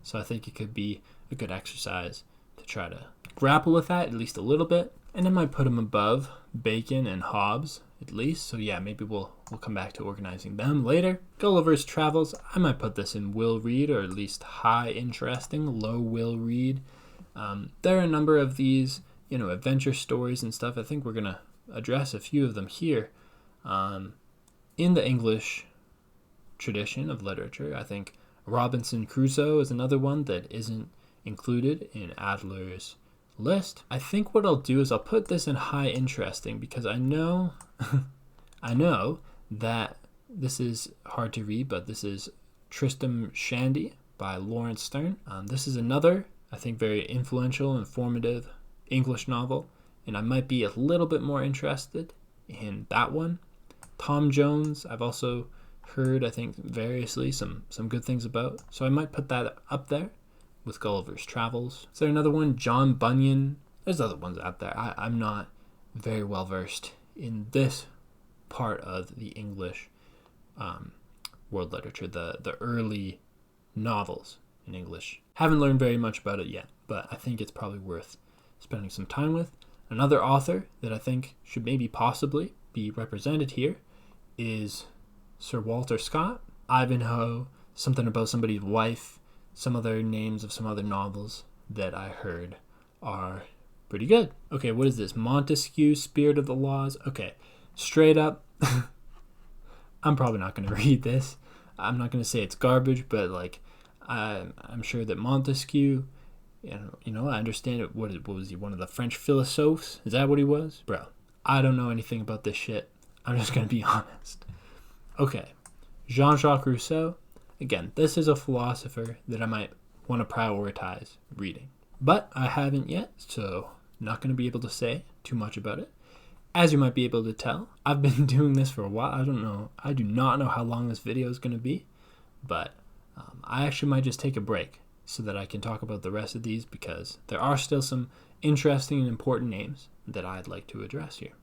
so I think it could be a good exercise to try to grapple with that at least a little bit, and I might put them above Bacon and Hobbes at least. So yeah, maybe we'll come back to organizing them later. Gulliver's Travels, I might put this in will read, or at least high interesting, low will read. There are a number of these, adventure stories and stuff. I think we're gonna address a few of them here. In the English tradition of literature, I think Robinson Crusoe is another one that isn't included in Adler's list. I think what I'll do is I'll put this in high interesting because I know that this is hard to read, but this is Tristram Shandy by Lawrence Stern. This is another, I think, very influential, informative English novel, and I might be a little bit more interested in that one. Tom Jones, I've also heard, I think, variously some good things about, so I might put that up there with Gulliver's Travels. Is there another one? John Bunyan. There's other ones out there. I'm not very well versed in this part of the English world literature, the early novels in English. Haven't learned very much about it yet, but I think it's probably worth spending some time with. Another author that I think should maybe possibly be represented here is Sir Walter Scott. Ivanhoe, Something About Somebody's Wife, some other names of some other novels that I heard are pretty good. Okay, what is this? Montesquieu, Spirit of the Laws. Okay, straight up, I'm probably not going to read this. I'm not going to say it's garbage, but I'm sure that Montesquieu, I understand it. What was he? One of the French philosophes? Is that what he was? Bro, I don't know anything about this shit. I'm just going to be honest. Okay, Jean-Jacques Rousseau. Again, this is a philosopher that I might want to prioritize reading, but I haven't yet, so not going to be able to say too much about it. As you might be able to tell, I've been doing this for a while. I do not know how long this video is going to be, but I actually might just take a break so that I can talk about the rest of these, because there are still some interesting and important names that I'd like to address here.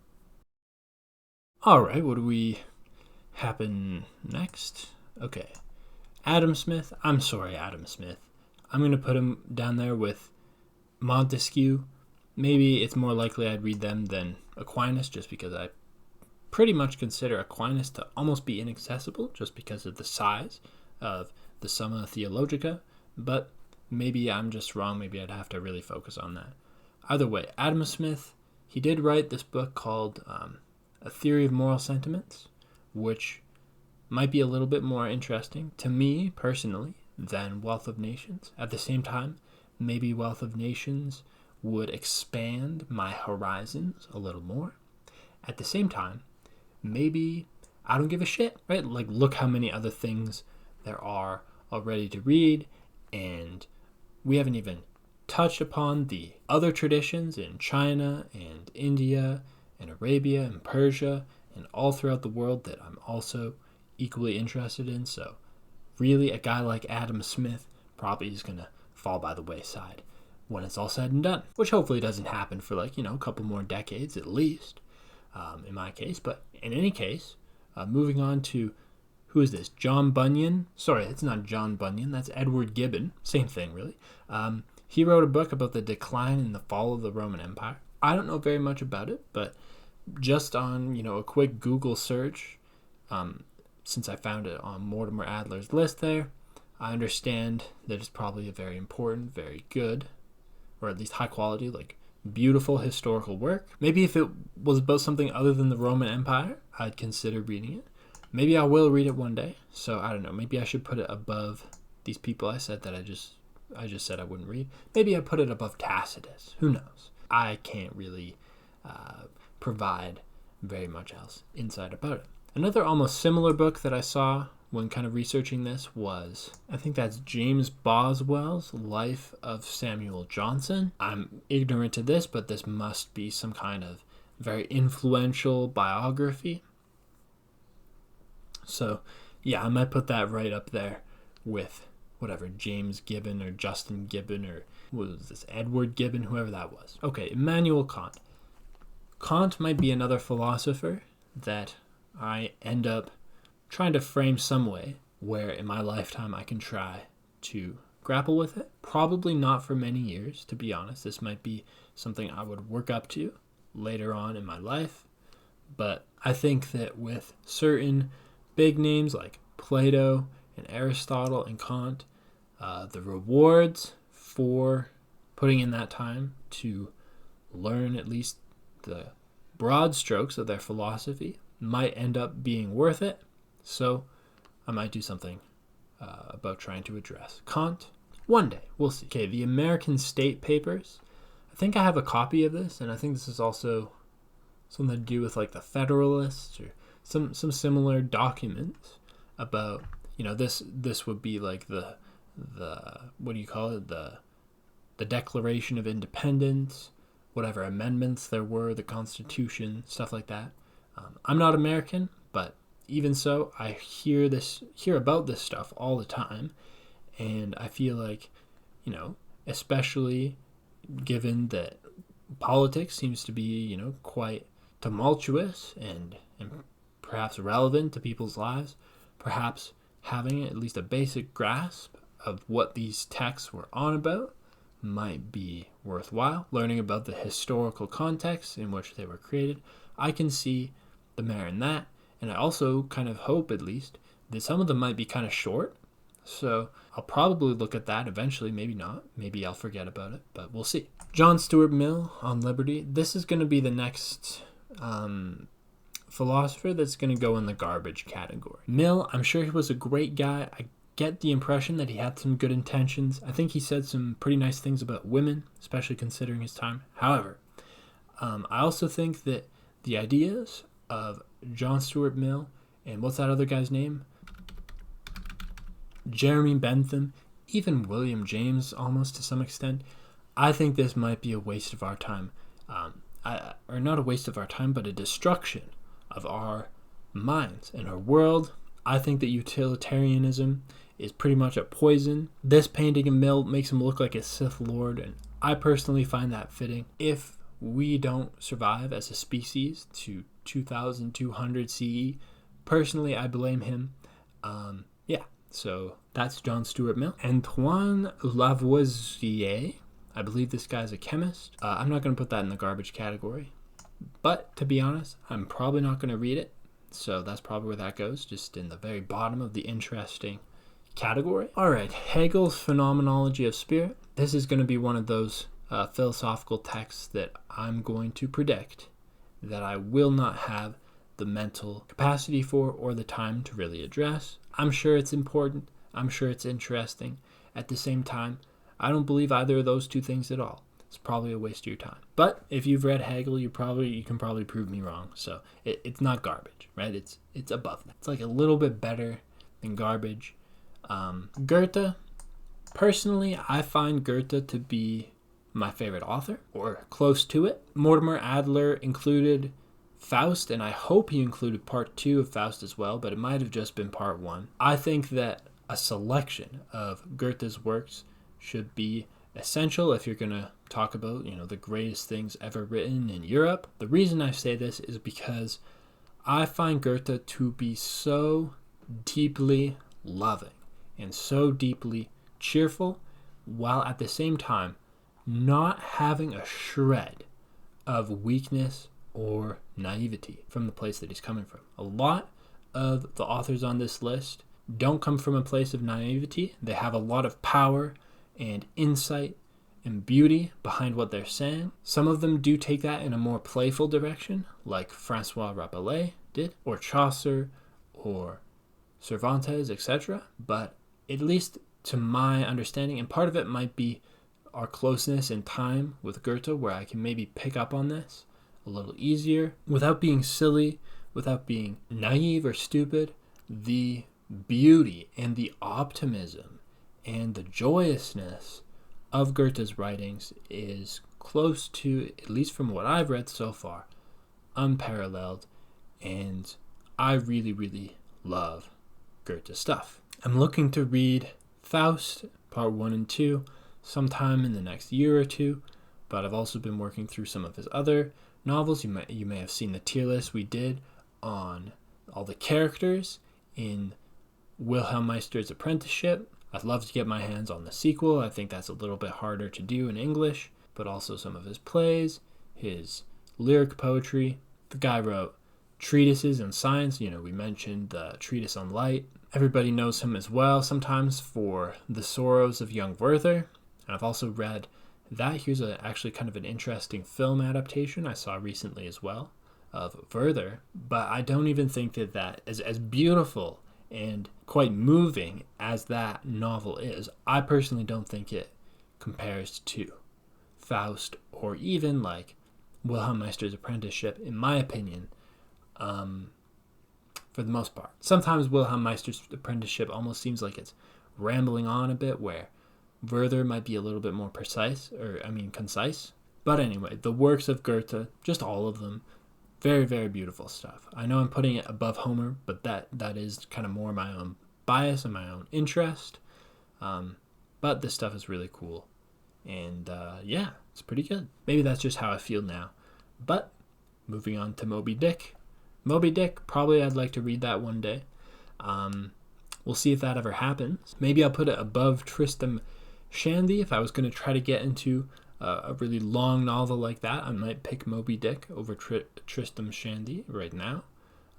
Alright, what do we happen next? Okay. Adam Smith. I'm sorry, Adam Smith. I'm going to put him down there with Montesquieu. Maybe it's more likely I'd read them than Aquinas, just because I pretty much consider Aquinas to almost be inaccessible just because of the size of the Summa Theologica, but maybe I'm just wrong. Maybe I'd have to really focus on that. Either way, Adam Smith, he did write this book called A Theory of Moral Sentiments, which might be a little bit more interesting to me personally than Wealth of Nations. At the same time, maybe Wealth of Nations would expand my horizons a little more. At the same time, maybe I don't give a shit, right? Like, look how many other things there are already to read, and we haven't even touched upon the other traditions in China and India and Arabia and Persia and all throughout the world that I'm also equally interested in. So really, a guy like Adam Smith probably is going to fall by the wayside when it's all said and done, which hopefully doesn't happen for a couple more decades at least, in my case. But in any case, moving on to, who is this? John Bunyan? Sorry, it's not John Bunyan. That's Edward Gibbon. Same thing, really. He wrote a book about the decline and the fall of the Roman Empire. I don't know very much about it, but just on, a quick Google search, since I found it on Mortimer Adler's list there, I understand that it's probably a very important, very good, or at least high quality, like beautiful historical work. Maybe if it was about something other than the Roman Empire, I'd consider reading it. Maybe I will read it one day. So I don't know. Maybe I should put it above these people I said that I just said I wouldn't read. Maybe I put it above Tacitus. Who knows? I can't really provide very much else insight about it. Another almost similar book that I saw when kind of researching this was, I think that's James Boswell's Life of Samuel Johnson. I'm ignorant to this, but this must be some kind of very influential biography. So yeah, I might put that right up there with whatever, James Gibbon or Justin Gibbon, or what was this, Edward Gibbon, whoever that was. Okay, Immanuel Kant. Kant might be another philosopher that I end up trying to frame some way where in my lifetime I can try to grapple with it. Probably not for many years, to be honest. This might be something I would work up to later on in my life. But I think that with certain big names like Plato and Aristotle and Kant, the rewards for putting in that time to learn at least the broad strokes of their philosophy might end up being worth it. So I might do something about trying to address Kant one day. We'll see. Okay, the American State Papers. I think I have a copy of this, and I think this is also something to do with like the Federalists or some similar documents about, this would be like the what do you call it, the Declaration of Independence, whatever amendments there were, the Constitution, stuff like that. I'm not American, but even so, I hear about this stuff all the time, and I feel like, especially given that politics seems to be, quite tumultuous and perhaps relevant to people's lives, perhaps having at least a basic grasp of what these texts were on about might be worthwhile. Learning about the historical context in which they were created, I can see the merit in that. And I also kind of hope, at least, that some of them might be kind of short. So I'll probably look at that eventually, maybe not. Maybe I'll forget about it, but we'll see. John Stuart Mill on Liberty. This is going to be the next philosopher that's going to go in the garbage category. Mill, I'm sure he was a great guy. I get the impression that he had some good intentions. I think he said some pretty nice things about women, especially considering his time. However, I also think that the ideas of John Stuart Mill and what's that other guy's name? Jeremy Bentham, even William James almost to some extent. I think this might be a waste of our time. Or not a waste of our time, but a destruction of our minds and our world. I think that utilitarianism is pretty much a poison. This painting of Mill makes him look like a Sith Lord, and I personally find that fitting. If we don't survive as a species to 2200 CE, personally, I blame him. So that's John Stuart Mill. Antoine Lavoisier, I believe this guy's a chemist. I'm not going to put that in the garbage category, but to be honest, I'm probably not going to read it. So that's probably where that goes, just in the very bottom of the interesting category. All right, Hegel's Phenomenology of Spirit. This is going to be one of those philosophical texts that I'm going to predict that I will not have the mental capacity for or the time to really address. I'm sure it's important. I'm sure it's interesting. At the same time, I don't believe either of those two things at all. It's probably a waste of your time. But if you've read Hegel, you can probably prove me wrong. So it's not garbage, right? It's above that. It's like a little bit better than garbage. Goethe, personally, I find Goethe to be my favorite author, or close to it. Mortimer Adler included Faust, and I hope he included part 2 of Faust as well, but it might have just been part 1. I think that a selection of Goethe's works should be essential if you're going to talk about, the greatest things ever written in Europe. The reason I say this is because I find Goethe to be so deeply loving and so deeply cheerful, while at the same time not having a shred of weakness or naivety from the place that he's coming from. A lot of the authors on this list don't come from a place of naivety. They have a lot of power and insight and beauty behind what they're saying. Some of them do take that in a more playful direction, like Francois Rabelais did, or Chaucer, or Cervantes, etc. But at least to my understanding, and part of it might be our closeness in time with Goethe, where I can maybe pick up on this a little easier without being silly, without being naive or stupid. The beauty and the optimism and the joyousness of Goethe's writings is close to, at least from what I've read so far, unparalleled, and I really, really love Goethe's stuff. I'm looking to read Faust, part 1 and 2, sometime in the next year or two, but I've also been working through some of his other novels. You may have seen the tier list we did on all the characters in Wilhelm Meister's Apprenticeship. I'd love to get my hands on the sequel. I think that's a little bit harder to do in English, but also some of his plays, his lyric poetry. The guy wrote treatises in science. We mentioned the Treatise on Light. Everybody knows him as well, sometimes for The Sorrows of Young Werther. And I've also read that. Here's actually kind of an interesting film adaptation I saw recently as well of Werther. But I don't even think that as beautiful and quite moving as that novel is, I personally don't think it compares to Faust or even like Wilhelm Meister's Apprenticeship, in my opinion, for the most part. Sometimes Wilhelm Meister's Apprenticeship almost seems like it's rambling on a bit, where Werther might be a little bit more concise. But anyway, the works of Goethe, just all of them, very, very beautiful stuff. I know I'm putting it above Homer, but that is kind of more my own bias and my own interest. But this stuff is really cool. And yeah, it's pretty good. Maybe that's just how I feel now. But moving on to Moby Dick. Moby Dick, probably I'd like to read that one day. We'll see if that ever happens. Maybe I'll put it above Tristram Shandy. If I was going to try to get into a really long novel like that, I might pick Moby Dick over Tristram Shandy right now.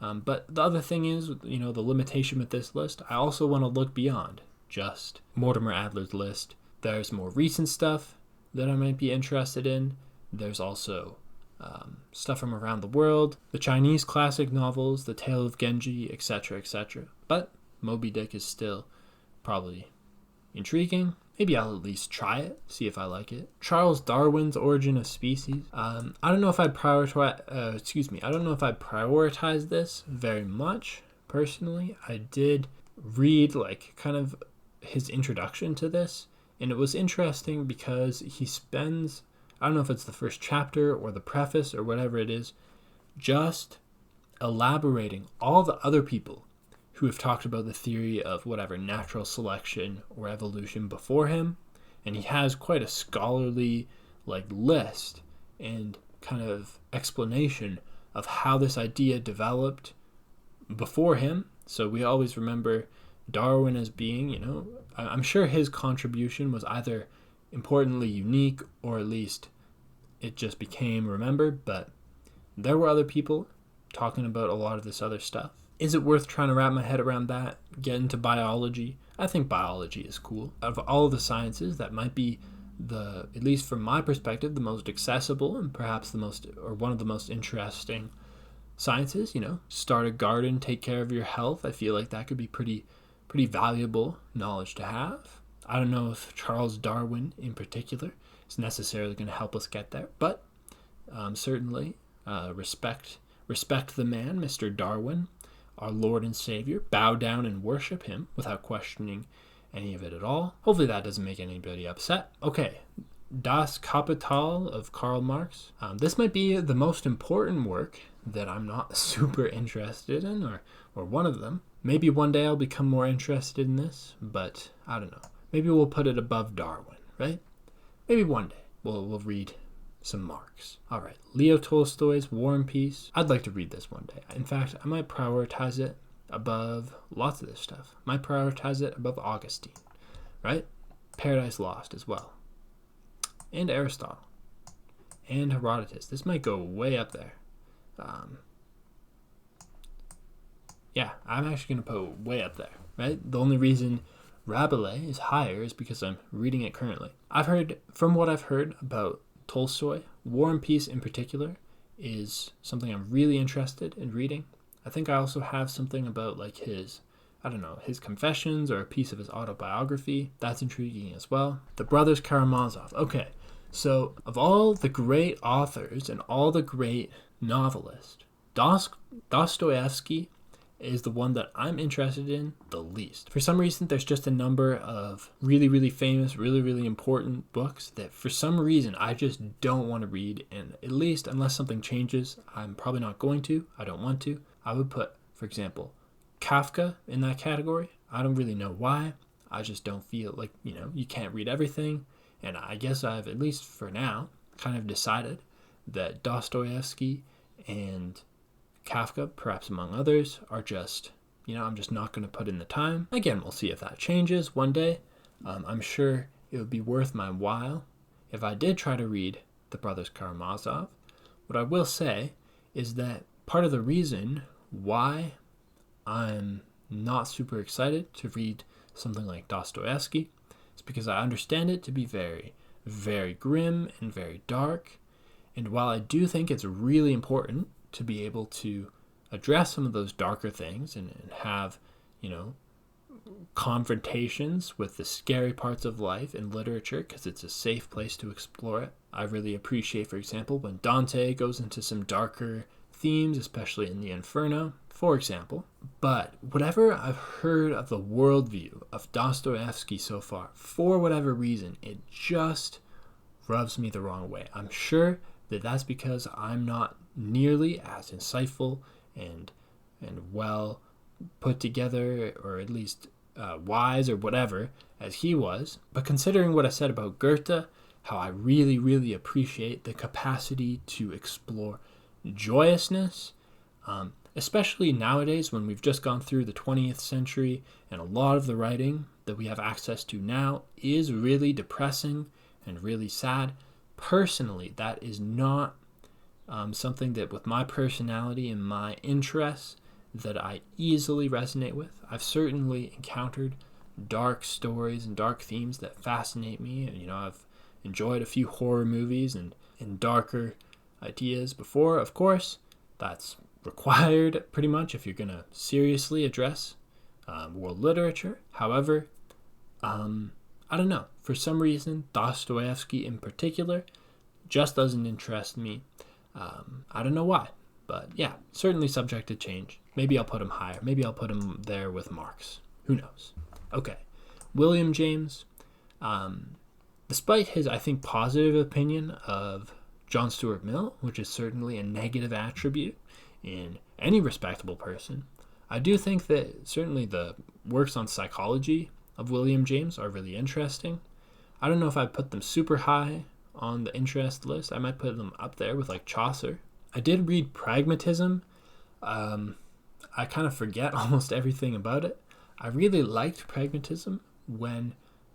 But the other thing is, the limitation with this list, I also want to look beyond just Mortimer Adler's list. There's more recent stuff that I might be interested in. There's also stuff from around the world, the Chinese classic novels, The Tale of Genji, etc., etc. But Moby Dick is still probably intriguing. Maybe I'll at least try it, see if I like it. Charles Darwin's Origin of Species. I don't know if I'd prioritize. I don't know if I'd prioritize this very much personally. I did read kind of his introduction to this, and it was interesting because he spends, I don't know if it's the first chapter or the preface or whatever it is, just elaborating all the other people who have talked about the theory of whatever natural selection or evolution before him. And he has quite a scholarly list and kind of explanation of how this idea developed before him. So we always remember Darwin as being, I'm sure his contribution was either importantly unique or at least it just became remembered, but there were other people talking about a lot of this other stuff. Is it worth trying to wrap my head around that? Get into biology? I think biology is cool. Out of all of the sciences, that might be at least from my perspective, the most accessible and perhaps one of the most interesting sciences. Start a garden, take care of your health. I feel like that could be pretty valuable knowledge to have. I don't know if Charles Darwin in particular is necessarily going to help us get there, but certainly respect the man, Mr. Darwin, our Lord and Savior. Bow down and worship him without questioning any of it at all. Hopefully that doesn't make anybody upset. Okay, Das Kapital of Karl Marx. This might be the most important work that I'm not super interested in, or one of them. Maybe one day I'll become more interested in this, but I don't know. Maybe we'll put it above Darwin, right? Maybe one day we'll read some Marx. All right, Leo Tolstoy's War and Peace. I'd like to read this one day. In fact, I might prioritize it above lots of this stuff. I might prioritize it above Augustine, right? Paradise Lost as well. And Aristotle. And Herodotus. This might go way up there. Yeah, I'm actually going to put way up there. right? The only reason Rabelais is higher is because I'm reading it currently. From what I've heard about Tolstoy, War and Peace in particular is something I'm really interested in reading. I think I also have something about like his confessions or a piece of his autobiography. That's intriguing as well. The Brothers Karamazov. Okay, so of all the great authors and all the great novelists, Dostoevsky is the one that I'm interested in the least. For some reason, there's just a number of really, really famous, really, really important books that for some reason I just don't want to read. And at least unless something changes, I'm probably not going to. I don't want to. I would put, for example, Kafka in that category. I don't really know why. I just don't feel like, you can't read everything. And I guess I've, at least for now, kind of decided that Dostoevsky and Kafka, perhaps among others, are just, I'm just not going to put in the time. Again, we'll see if that changes one day. I'm sure it would be worth my while if I did try to read The Brothers Karamazov. What I will say is that part of the reason why I'm not super excited to read something like Dostoevsky is because I understand it to be very, very grim and very dark. And while I do think it's really important to be able to address some of those darker things and have, confrontations with the scary parts of life in literature, because it's a safe place to explore it. I really appreciate, for example, when Dante goes into some darker themes, especially in the Inferno, for example. But whatever I've heard of the worldview of Dostoevsky so far, for whatever reason, it just rubs me the wrong way. I'm sure that that's because I'm not nearly as insightful and well put together, or at least wise or whatever, as he was. But considering what I said about Goethe, how I really, really appreciate the capacity to explore joyousness, especially nowadays when we've just gone through the 20th century and a lot of the writing that we have access to now is really depressing and really sad. Personally, that is not something that with my personality and my interests that I easily resonate with. I've certainly encountered dark stories and dark themes that fascinate me. And, I've enjoyed a few horror movies and darker ideas before. Of course, that's required pretty much if you're going to seriously address world literature. However, I don't know. For some reason, Dostoevsky in particular just doesn't interest me. I don't know why, but yeah, certainly subject to change. Maybe I'll put him higher. Maybe I'll put him there with Marx. Who knows? Okay. William James, despite his, I think, positive opinion of John Stuart Mill, which is certainly a negative attribute in any respectable person, I do think that certainly the works on psychology of William James are really interesting. I don't know if I'd put them super high on the interest list. I might put them up there with like Chaucer. I did read Pragmatism. I kind of forget almost everything about it. I really liked Pragmatism when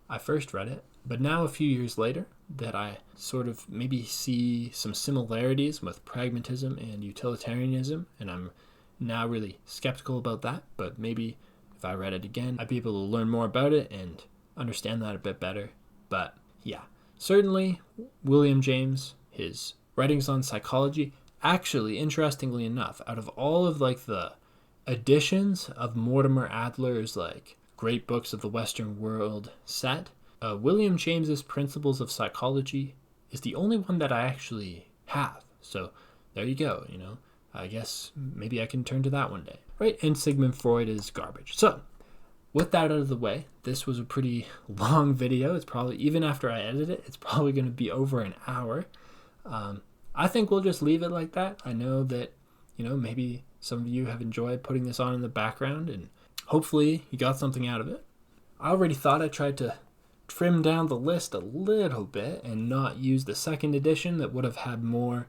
I first read it, but now a few years later that I sort of maybe see some similarities with pragmatism and utilitarianism, and I'm now really skeptical about that, but maybe if I read it again, I'd be able to learn more about it and understand that a bit better. But yeah, certainly William James, his writings on psychology, actually, interestingly enough, out of all of like the editions of Mortimer Adler's like great books of the Western world set, William James's Principles of Psychology is the only one that I actually have. So there you go, I guess maybe I can turn to that one day. Right, and Sigmund Freud is garbage. So with that out of the way, this was a pretty long video. It's probably, even after I edit it, it's probably going to be over an hour. I think we'll just leave it like that. I know that, maybe some of you have enjoyed putting this on in the background, and hopefully you got something out of it. I already thought I tried to trim down the list a little bit and not use the second edition that would have had more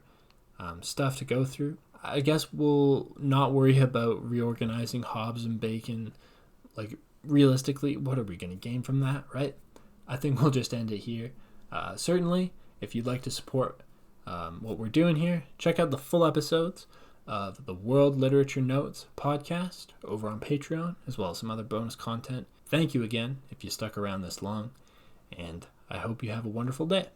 stuff to go through. I guess we'll not worry about reorganizing Hobbes and Bacon. Like, realistically, what are we going to gain from that, right? I think we'll just end it here. Certainly, if you'd like to support what we're doing here, check out the full episodes of the World Literature Notes podcast over on Patreon, as well as some other bonus content. Thank you again if you stuck around this long, and I hope you have a wonderful day.